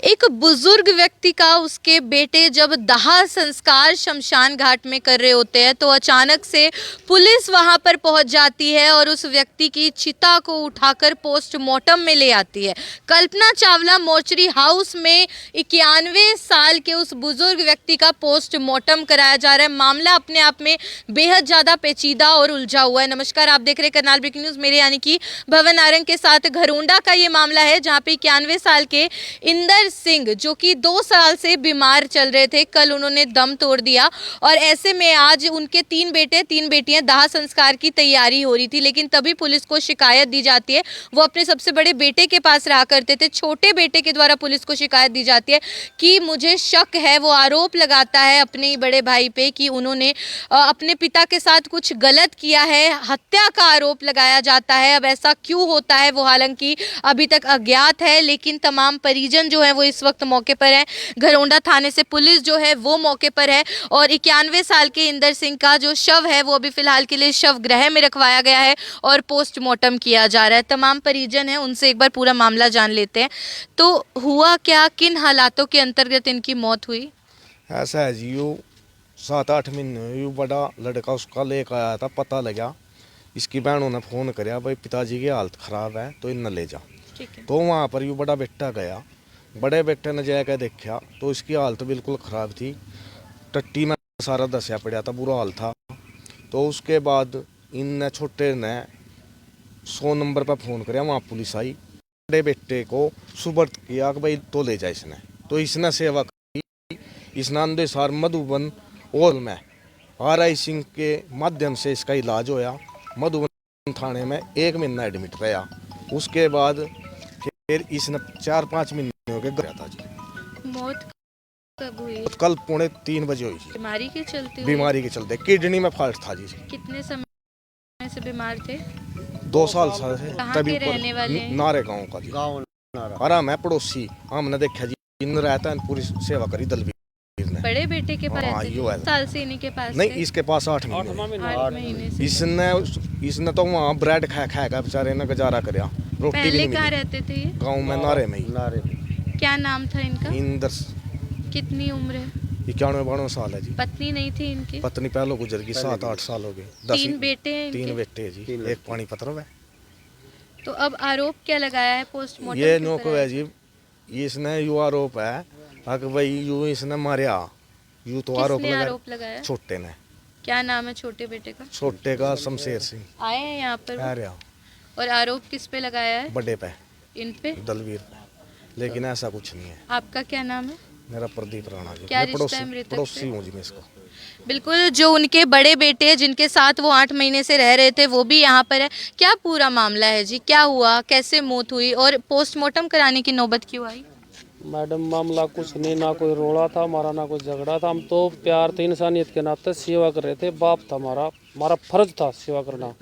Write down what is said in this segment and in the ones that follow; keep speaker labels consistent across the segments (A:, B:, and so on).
A: एक बुजुर्ग व्यक्ति का उसके बेटे जब दाह संस्कार शमशान घाट में कर रहे होते हैं तो अचानक से पुलिस वहां पर पहुंच जाती है और उस व्यक्ति की चिता को उठाकर पोस्टमार्टम में ले आती है। कल्पना चावला मोर्चरी हाउस में 91 साल के उस बुजुर्ग व्यक्ति का पोस्टमार्टम कराया जा रहा है। मामला अपने आप में बेहद ज़्यादा पेचीदा और उलझा हुआ है। नमस्कार, आप देख रहे हैं करनाल ब्रेकिंग न्यूज़। मेरे यानी कि भवन नारंग के साथ घरोंडा का ये मामला है जहाँ पे 91 साल के इंदर सिंह जो कि 2 साल से बीमार चल रहे थे, कल उन्होंने दम तोड़ दिया और ऐसे में आज उनके 3 बेटे 3 बेटियां दाह संस्कार की तैयारी हो रही थी। लेकिन तभी पुलिस को शिकायत दी जाती है। वो अपने सबसे बड़े बेटे के पास रहा करते थे। छोटे बेटे के द्वारा पुलिस को शिकायत दी जाती है कि मुझे शक है, वो आरोप लगाता है अपने ही बड़े भाई पे कि उन्होंने अपने पिता के साथ कुछ गलत किया है, हत्या का आरोप लगाया जाता है। अब ऐसा क्यों होता है वो हालांकि अभी तक अज्ञात है, लेकिन तमाम परिजन जो है वो इस वक्त मौके पर है। घरोंडा थाने से पुलिस जो है वो मौके पर है और 91 साल के इंदर सिंह का जो शव है वो अभी फिलहाल के लिए शव गृह में रखवाया गया है और पोस्टमार्टम किया जा रहा है। तमाम परिजन है उनसे एक बार पूरा मामला जान लेते हैं। तो हुआ क्या, किन हालातों के अंतर्गत इनकी मौत हुई?
B: ऐसा है जी, यू 7-8 महीने यू बड़ा लड़का उसका लेकर आया था। पता लगा इसकी बहनों ने फ़ोन कराया, भाई पिताजी की हालत ख़राब है तो इन्हें ले जा। तो वहाँ पर यू बड़ा बेटा गया। बड़े बेटे ने जाकर देखा तो इसकी हालत बिल्कुल ख़राब थी। टट्टी में सारा दसिया पड़ा था, बुरा हाल था। तो उसके बाद इन छोटे ने 100 नंबर पर फ़ोन कराया, वहाँ पुलिस आई। बड़े बेटे को सुबर्द किया कि भाई तो ले जा इसने। तो इसने सेवा की। स्नान सार मधुबन और में RI सिंह के माध्यम से इसका इलाज होया। मधुबन थाने में 1 महीना एडमिट रहा। उसके बाद फिर इसने 4-5 महीने हो गए गया था जी।
A: मौत कब हुई?
B: कल 2:45 बजे हुई जी।
A: बीमारी के चलते?
B: बीमारी के चलते किडनी में फॉल्ट था जी।
A: कितने समय से बीमार थे?
B: 2 साल से।
A: कहाँ के रहने वाले?
B: नारे गाँव का जी। और मैं पड़ोसी, हमने देखा जी इन रहता है, पूरी सेवा करी दलवीर ने।
A: बड़े बेटे के पास रहते थे? साल से इन्हीं के पास
B: नहीं,
A: थे?
B: इसके पास 8
A: महीने से।
B: इसने तो वहाँ ब्रेड खाया बेचारे ने गुजारा कराया। रोटी भी
A: पहले
B: नहीं
A: कहाँ
B: मिली।
A: रहते थे ये?
B: गाँव में नारे में ही।
A: क्या नाम था इनका?
B: इंदर।
A: कितनी उम्र है?
B: 91-92 साल है जी।
A: पत्नी नहीं थी इनकी?
B: पत्नी पहले गुजर गई, 7-8 साल हो गए।
A: 3 बेटे हैं इनके?
B: 3 बेटे हैं जी, एक पानीपत है।
A: तो अब आरोप क्या लगाया है पोस्टमार्टम?
B: ये नौको है जी, इसने यू आरोप है कि भाई यू इसने मारा। यू तो आरोप
A: लगाया?
B: छोटे ने।
A: क्या नाम है छोटे बेटे का?
B: छोटे का शमशेर सिंह।
A: आए हैं यहाँ पर?
B: आ रहा।
A: और आरोप किस पे लगाया है?
B: बड़े पे,
A: इन पे?
B: दलवीर पे। लेकिन ऐसा कुछ नहीं है।
A: आपका क्या नाम है?
B: मेरा प्रदीप राणा जी।
A: क्या
B: मैं
A: रिश्ता है मृतक से?
B: पड़ोसी हूँ जी मैं इसको।
A: बिल्कुल, जो उनके बड़े बेटे जिनके साथ वो 8 महीने से रह रहे थे वो भी यहाँ पर है। क्या पूरा मामला है जी? क्या हुआ, कैसे मौत हुई और पोस्टमार्टम कराने की नौबत क्यों आई?
C: मैडम मामला कुछ नहीं, ना कोई रोड़ा था हमारा, ना कोई झगड़ा था। हम तो प्यार थे, इंसानियत के नाते सेवा कर रहे थे। बाप था हमारा फर्ज था सेवा करना।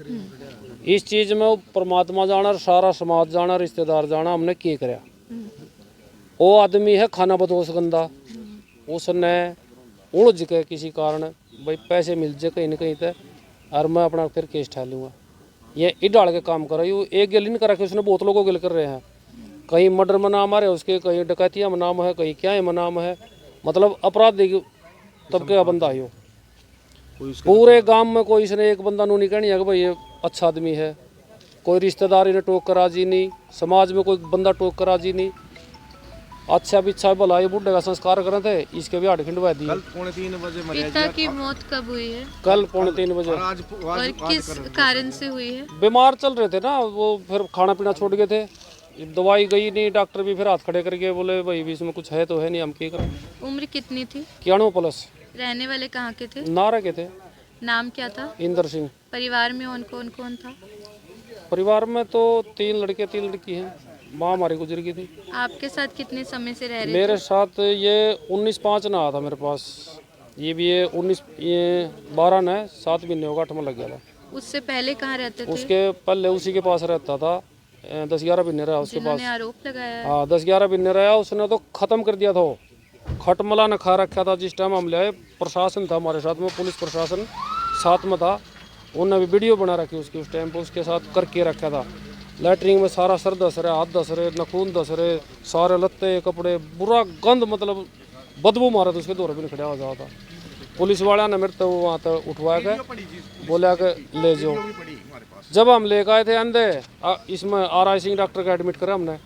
C: इस चीज़ में वो परमात्मा जाना, सारा समाज जाना, रिश्तेदार जाना, हमने क्या कराया। वो आदमी है खाना बदोश गंदा। उसने उलझ के किसी कारण भाई पैसे मिल जाए कहीं न कहीं तक और मैं अपना फिर केस ठा लूँगा। ये इडाल के काम कर रहा है। एक गिल नहीं करा के उसने बहुत लोगों गिल कर रहे हैं। कहीं मर्डर में नाम आ रहे उसके, कहीं डकैतिया में नाम है, कहीं क्या है में नाम है। मतलब अपराधी तबके का बंदा है। पूरे गांव में कोई इसने एक बंदा नहीं कहनी है कि भाई ये अच्छा आदमी है। कोई रिश्तेदार इन्हें टोक कर राजी नहीं, समाज में कोई बंदा टोक कर राजी नहीं। अच्छा बिच्छा भला ये बुढ़े का संस्कार कर रहे थे, इसके भी 8 खिंडवा दिए।
B: कल 2:45 बजे
A: पिता की मौत कब हुई है?
C: कल 2:45 बजे।
A: और किस कारण से हुई है?
C: बीमार चल रहे थे ना वो, फिर खाना पीना छोड़ गए थे। दवाई गई नहीं, डॉक्टर भी फिर हाथ खड़े करके बोले भाई भी इसमें कुछ है तो है नहीं, हम क्या करें।
A: उम्र कितनी थी?
C: 91+।
A: रहने वाले कहाँ के थे?
C: नारे के थे।
A: नाम क्या था?
C: इंदर सिंह।
A: परिवार में कौन कौन था?
C: परिवार में तो 3 लड़के 3 लड़की हैं। माँ हमारी गुजर गई थी।
A: आपके साथ कितने समय से रह रहे
C: मेरे
A: थे?
C: साथ ये 19/5 ना आया था मेरे पास। ये भी ये 12 ने 7 महीने होगा 8 में लग गया था।
A: उससे पहले कहाँ रहते थे?
C: उसके पहले उसी के पास रहता था। 10-11 महीने रहा उसके पास।
A: आरोप लगाया है।
C: हाँ 10-11 महीने रहा। उसने तो ख़त्म कर दिया था। वो खटमला ने खा रखा था। जिस टाइम हम ले आए प्रशासन था हमारे साथ में, पुलिस प्रशासन साथ में था। उन्होंने भी वीडियो बना रखी उसकी, उस टाइम पर उसके साथ करके रखा था। लैटरिन में सारा सर धस रहे, हाथ धस रहे, नखून धस रहे, सारे लत्ते कपड़े बुरा गंद, मतलब बदबू मारा तो उसके दौरे भी नहीं खड़ा हो जाता। पुलिस वाला ने मेरे तो वहाँ तक उठवा के बोला कि ले जाओ। जब हम लेकर आए थे अंधे, इसमें RI सिंह डॉक्टर का एडमिट करा हमने,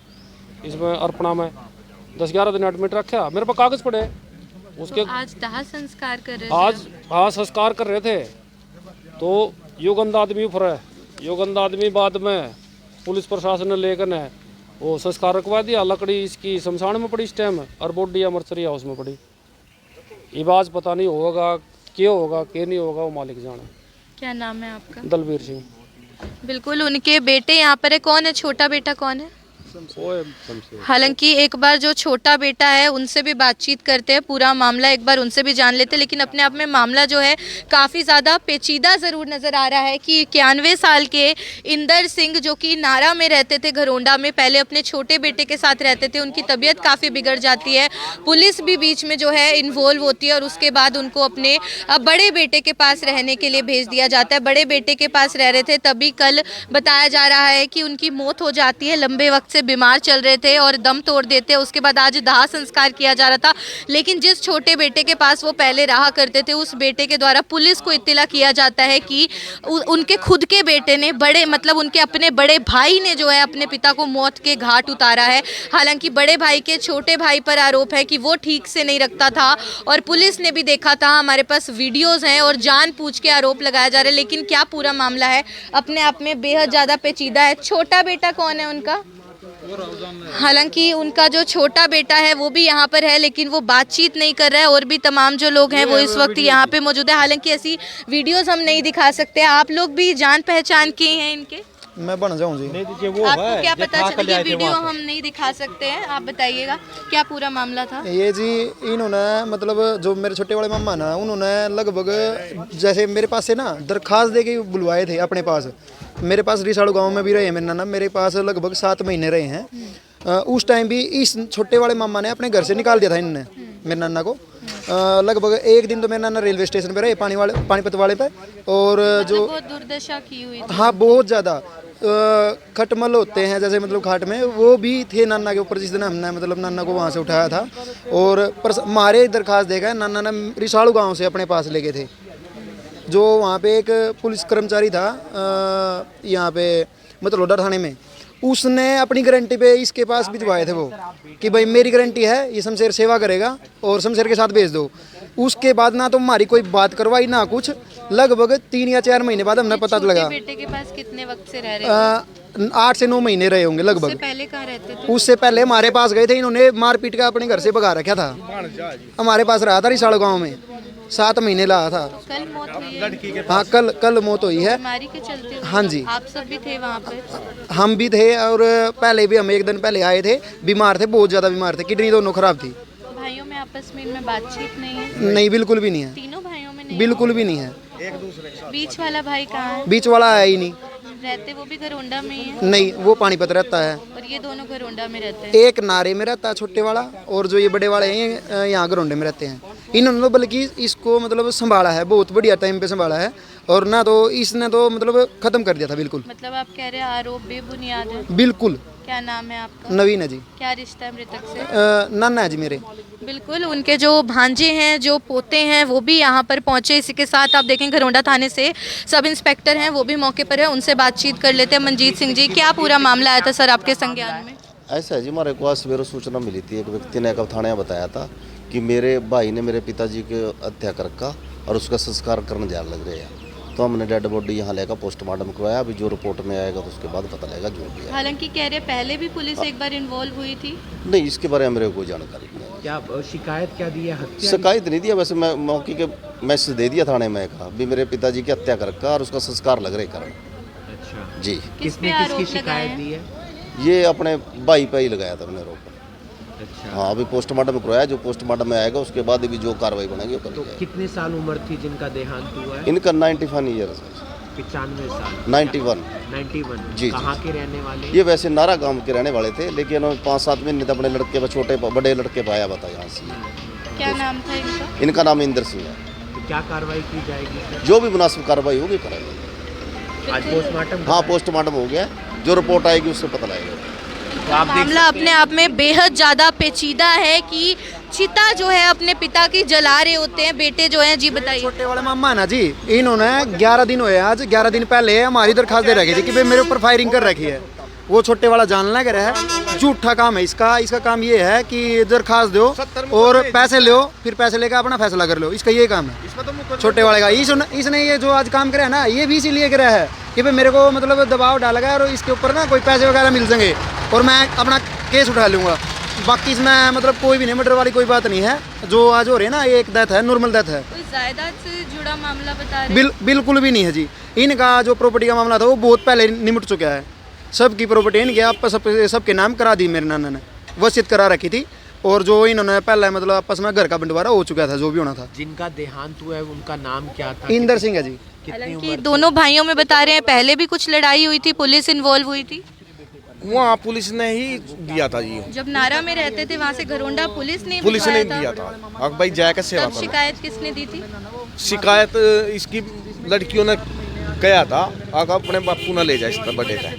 C: इसमें अर्पणा में 10-11 दिन एडमिट रखा। मेरे पास कागज पड़े उसके।
A: आज दाह संस्कार कर रहे
C: आज हाँ संस्कार कर रहे थे, तो यो गंदा आदमी ऊपर है, यो गंदा आदमी बाद में पुलिस प्रशासन ने लेकर ने वो संस्कार रखवा दिया। लकड़ी इसकी शमशान में पड़ी इस टाइम, और बॉडी मर्सरी हाउस में पड़ी। ये बात पता नहीं होगा क्या होगा क्या नहीं होगा, वो मालिक जाने।
A: क्या नाम है आपका?
C: दलबीर सिंह।
A: बिल्कुल, उनके बेटे यहाँ पर है। कौन है छोटा बेटा, कौन है? हालांकि एक बार जो छोटा बेटा है उनसे भी बातचीत करते हैं, पूरा मामला एक बार उनसे भी जान लेते हैं। लेकिन अपने आप में मामला जो है काफ़ी ज़्यादा पेचीदा ज़रूर नज़र आ रहा है कि 91 साल के इंदर सिंह जो कि नारा में रहते थे, घरोंडा में, पहले अपने छोटे बेटे के साथ रहते थे। उनकी तबीयत काफ़ी बिगड़ जाती है, पुलिस भी बीच में जो है इन्वॉल्व होती है और उसके बाद उनको अपने बड़े बेटे के पास रहने के लिए भेज दिया जाता है। बड़े बेटे के पास रह रहे थे, तभी कल बताया जा रहा है कि उनकी मौत हो जाती है। लंबे वक्त से बीमार चल रहे थे और दम तोड़ देते। उसके बाद आज दाह संस्कार किया जा रहा था, लेकिन जिस छोटे बेटे के पास वो पहले रहा करते थे, उस बेटे के द्वारा पुलिस को इत्तला किया जाता है कि उनके खुद के बेटे ने, बड़े मतलब उनके अपने बड़े भाई ने जो है अपने पिता को मौत के घाट उतारा है। हालांकि बड़े भाई के छोटे भाई पर आरोप है कि वो ठीक से नहीं रखता था और पुलिस ने भी देखा था, हमारे पास वीडियोज हैं, और जानबूझ के आरोप लगाया जा रहा है। लेकिन क्या पूरा मामला है अपने आप में बेहद ज़्यादा पेचीदा है। छोटा बेटा कौन है उनका? हालांकि उनका जो छोटा बेटा है वो भी यहाँ पर है, लेकिन वो बातचीत नहीं कर रहा है। और भी तमाम जो लोग हैं वो इस वक्त यहाँ पे मौजूद है। हालांकि ऐसी वीडियोस हम नहीं दिखा सकते। आप लोग भी जान पहचान के हैं इनके?
D: मैं बन जाऊँ जी।
A: आपको क्या पता चला? ये वीडियो हम नहीं दिखा सकते हैं, आप बताइएगा क्या पूरा मामला था?
D: ये जी इन्होंने मतलब जो मेरे छोटे वाले मामा ना, उन्होंने लगभग जैसे मेरे पास से ना दरखास्त दे के बुलवाए थे अपने पास। मेरे पास रिसाड़ू गांव में भी रहे मेरे नाना, मेरे पास लगभग 7 महीने रहे हैं। उस टाइम भी इस छोटे वाले मामा ने अपने घर से निकाल दिया था इनने मेरे नाना को। लगभग एक दिन तो मेरे नाना रेलवे स्टेशन पे रहे, पानीपत वाले पे। और जो
A: बहुत दुर्दशा की हुई थी।
D: हाँ बहुत ज़्यादा खटमल होते हैं जैसे मतलब घाट में, वो भी थे नाना के ऊपर जिस दिन हमने मतलब नाना को वहाँ से उठाया था। और मारे दरखास्त देगा नाना ने रिसाड़ू गांव से अपने पास ले गए थे। जो वहाँ पे एक पुलिस कर्मचारी था यहाँ पे मतलौडा थाने में, उसने अपनी गारंटी पे इसके पास भिजवाए थे वो कि भाई मेरी गारंटी है, ये शमशेर सेवा करेगा और शमशेर के साथ भेज दो। उसके बाद ना तो हमारी कोई बात करवाई ना कुछ। लगभग 3 या 4 महीने बाद हमने पता लगा।
A: बेटे के पास कितने वक्त से रह रहे थे?
D: 8 से 9 महीने रहे होंगे लगभग।
A: उससे पहले कहाँ रहते थे?
D: उससे पहले हमारे पास गए थे, इन्होंने मार पीट का अपने घर से भगा रखा था। हमारे पास रहा था रिसाड़ गाँव में, 7 महीने रहा था।
A: कल मौत हुई है?
D: हाँ कल मौत हुई है।
A: बीमारी के चलते हुई?
D: हाँ जी।
A: आप सब भी थे वहाँ पे?
D: हम भी थे, और पहले भी हम 1 दिन पहले आए थे। बीमार थे, बहुत ज़्यादा बीमार थे, किडनी दोनों खराब थी।
A: भाइयों में आपस में इनमें बातचीत नहीं है?
D: नहीं, बिल्कुल भी नहीं है।
A: तीनों भाइयों में नहीं?
D: बिल्कुल भी नहीं है।
A: बीच वाला भाई कहाँ है?
D: बीच वाला आया ही नहीं।
A: रहते वो भी घरोंडा में ही है?
D: नहीं, वो पानीपत रहता है।
A: और ये दोनों घरोंडा में रहते हैं?
D: एक नारे में रहता है छोटे वाला, और जो ये बड़े वाले हैं यहाँ घरोंडे में रहते हैं। इन्होंने तो बल्कि इसको मतलब संभाला है, बहुत बढ़िया टाइम पे संभाला है। और ना तो इसने तो मतलब खत्म कर दिया था बिल्कुल।
A: मतलब आप कह रहे हैं आरोप बेबुनियाद है?
D: बिल्कुल।
A: क्या नाम है आपका?
D: नवीन है जी।
A: क्या रिश्ता है मृतक से?
D: नाना है जी मेरे।
A: बिल्कुल, उनके जो भांजे हैं, जो पोते हैं, वो भी यहाँ पर पहुँचे। इसी के साथ आप देखें घरोंडा थाने से सब इंस्पेक्टर हैं, वो भी मौके पर है, उनसे बातचीत कर लेते हैं। मनजीत सिंह जी, क्या पूरा मामला आया था सर आपके संज्ञान में?
E: ऐसा है जी, हमारे को आज सवेरे सूचना मिली थी, एक व्यक्ति ने कब थाने में बताया था कि मेरे भाई ने मेरे पिताजी की हत्या कर रखा और उसका संस्कार करने जा लग रहे हैं। तो हमने डेड बॉडी यहाँ लेकर पोस्टमार्टम करवाया। अभी जो रिपोर्ट में आएगा तो उसके बाद पता लगेगा जो भी है।
A: हालांकि कह रहे पहले भी पुलिस एक बार इन्वॉल्व हुई थी?
E: नहीं, इसके बारे में मेरे को कोई जानकारी नहीं है।
F: क्या शिकायत क्या दी है? हत्या
E: शिकायत नहीं दिया, वैसे मैं मौके के मैसेज दे दिया थाने में, कहा भी मेरे पिताजी की हत्या कर रखा और उसका संस्कार लग रहे कारण।
F: अच्छा
E: जी।
F: किसने किसकी शिकायत दी है?
E: ये अपने भाई पे ही लगाया था मैंने रोक।
F: अच्छा,
E: हाँ, अभी पोस्टमार्टम करवाया, जो पोस्टमार्टम में आएगा उसके बाद भी जो कार्रवाई बनेगी वो
F: तो
E: करेंगे।
F: कितने साल उम्र थी जिनका देहांत हुआ है?
E: इनका 95 ईयर्स है।
F: 95 साल।
E: 91 जी।
F: कहाँ के रहने वाले?
E: ये वैसे नारा गांव के रहने वाले थे, लेकिन 5-7 महीने तक अपने लड़के छोटे बड़े लड़के पाया बता यहाँ से।
A: क्या नाम था इनका?
E: इनका नाम इंदर सिंह है।
F: तो क्या कार्रवाई की जाएगी?
E: जो भी मुनासिब कार्रवाई होगी करेंगे।
F: आज पोस्टमार्टम?
E: हाँ, पोस्टमार्टम हो गया, जो रिपोर्ट आएगी उससे पता लगेगा।
F: तो आप देख
A: मामला अपने आप में बेहद ज़्यादा पेचीदा है कि चिता जो है अपने पिता की जला रहे होते हैं, बेटे जो हैं। जी बताइए।
D: छोटे वाले मामा है ना जी, इन्होंने 11 दिन हुए, आज 11 दिन पहले हमारी दरखास्त दे रखी थी कि भाई मेरे ऊपर फायरिंग कर रखी है। वो छोटे वाला जान लग रहा है, झूठा काम है इसका काम ये है कि दरखास्त दो और पैसे लो, फिर पैसे लेकर अपना फैसला कर लो, इसका ये काम है छोटे वाले का। इसने ये जो आज काम करा है ना, ये भी इसीलिए करा है कि भाई मेरे को मतलब दबाव डाला गया और इसके ऊपर ना कोई पैसे वगैरह मिल जाएंगे और मैं अपना केस उठा लूँगा। बाकी इसमें मतलब कोई भी नहीं, मर्डर वाली कोई बात नहीं है। जो आज हो रही है ना, ये एक डेथ है, नॉर्मल डेथ है।
A: कोई जायदाद से जुड़ा मामला बता रहे हैं?
D: बिल्कुल भी नहीं है जी। इनका जो प्रॉपर्टी का मामला था वो बहुत पहले निमट चुका है। सबकी प्रॉपर्टी इनके आपस सबके नाम करा दी, मेरे नाना ने वसीयत करा रखी थी। और जो इन्होंने पहले मतलब आपस में घर का बंटवारा हो चुका था, जो भी होना था।
F: जिनका देहांत हुआ है उनका नाम क्या था?
D: इंदर सिंह है जी।
A: हालांकि दोनों भाइयों में बता रहे हैं पहले भी कुछ लड़ाई हुई थी, पुलिस इन्वॉल्व हुई थी।
B: वहाँ पुलिस ने ही दिया था जी,
A: जब नारा में रहते थे वहाँ से घरोंडा पुलिस ने
B: दिया था। अब भाई जाकर सेवा
A: तब
B: करो।
A: शिकायत किसने दी थी?
B: शिकायत इसकी लड़कियों ने कहा था, आगे अपने बापू ने ले जा, इस बड़े का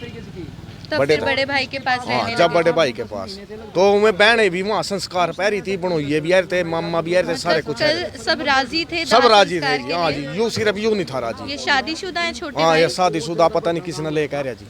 A: तब
B: बड़े
A: फिर
B: था।
A: बड़े भाई के पास
B: हाँ,
A: रहने
B: जब
A: लगे।
B: बड़े भाई के पास तो मैं बहने भी वहाँ संस्कार पैरी थी, बनोइये भी आए थे, मामा भी आए थे, सारे कुछ आए थे।
A: कल सब राजी थे
B: सब
A: दाह
B: राजी
A: संस्कार
B: थे
A: के
B: जी। हाँ
A: लिए?
B: जी, यू सिर्फ यू नहीं था राजी।
A: ये शादीशुदा है छोटे
B: हाँ,
A: भाई?
B: ये शादीशुदा पता नहीं किसने ले कह रहा जी।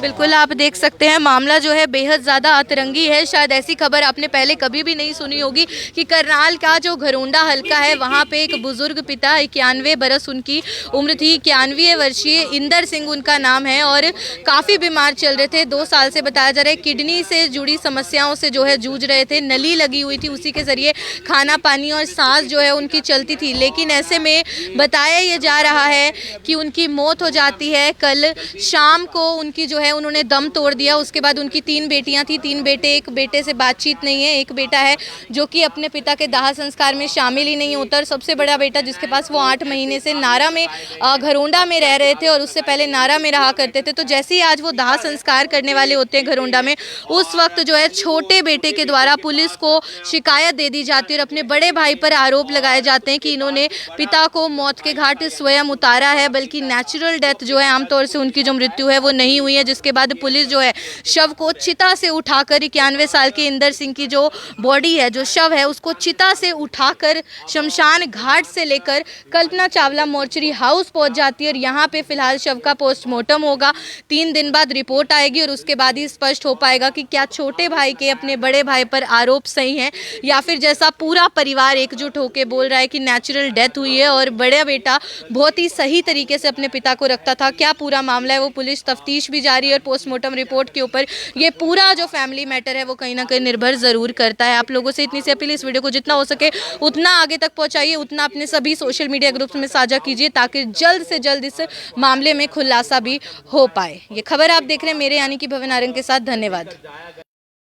A: बिल्कुल आप देख सकते हैं मामला जो है बेहद ज़्यादा अतरंगी है। शायद ऐसी खबर आपने पहले कभी भी नहीं सुनी होगी कि करनाल का जो घरोंडा हलका है वहाँ पे एक बुजुर्ग पिता 91 बरस उनकी उम्र थी, 91 वर्षीय इंदर सिंह उनका नाम है और काफ़ी बीमार चल रहे थे। 2 साल से बताया जा रहा है किडनी से जुड़ी समस्याओं से जो है जूझ रहे थे, नली लगी हुई थी, उसी के ज़रिए खाना पानी और सांस जो है उनकी चलती थी। लेकिन ऐसे में बताया ये जा रहा है कि उनकी मौत हो जाती है। कल शाम को उनकी जो है उन्होंने दम तोड़ दिया। उसके बाद उनकी 3 बेटियां थी, 3 बेटे, एक बेटे से बातचीत नहीं है, एक बेटा है जो कि अपने पिता के दाह संस्कार में शामिल ही नहीं होता और सबसे बड़ा बेटा जिसके पास वो 8 महीने से नारा में घरोंडा में रह रहे थे और उससे पहले नारा में रहा करते थे। तो जैसे ही आज वो दाह संस्कार करने वाले होते हैं घरोंडा में, उस वक्त जो है छोटे बेटे के द्वारा पुलिस को शिकायत दे दी जाती है और अपने बड़े भाई पर आरोप लगाए जाते हैं कि इन्होंने पिता को मौत के घाट स्वयं उतारा है, बल्कि नेचुरल डेथ जो है आमतौर से उनकी जो मृत्यु है वो नहीं हुई है। जिसके बाद पुलिस जो है शव को चिता से उठाकर 91 साल के इंदर सिंह की जो बॉडी है, जो शव है, उसको चिता से उठाकर शमशान घाट से लेकर कल्पना चावला मोर्चरी हाउस पहुंच जाती है और यहाँ पे फिलहाल शव का पोस्टमार्टम होगा। 3 दिन बाद रिपोर्ट आएगी और उसके बाद ही स्पष्ट हो पाएगा कि क्या छोटे भाई के अपने बड़े भाई पर आरोप सही हैं या फिर जैसा पूरा परिवार एकजुट होकर बोल रहा है कि नेचुरल डेथ हुई है और बड़ा बेटा बहुत ही सही तरीके से अपने पिता को रखता था। क्या पूरा मामला है वो पुलिस तफ्तीश भी जारी है और पोस्टमार्टम रिपोर्ट के ऊपर ये पूरा जो फैमिली मैटर है वो कहीं ना कहीं निर्भर जरूर करता है। आप लोगों से इतनी सी अपील, इस वीडियो को जितना हो सके उतना आगे तक पहुंचाइए, उतना अपने सभी सोशल मीडिया ग्रुप्स में साझा कीजिए ताकि जल्द से जल्द इस मामले में खुलासा भी हो पाए। ये खबर आप देख रहे हैं मेरे यानी कि भवन आरंग के साथ। धन्यवाद।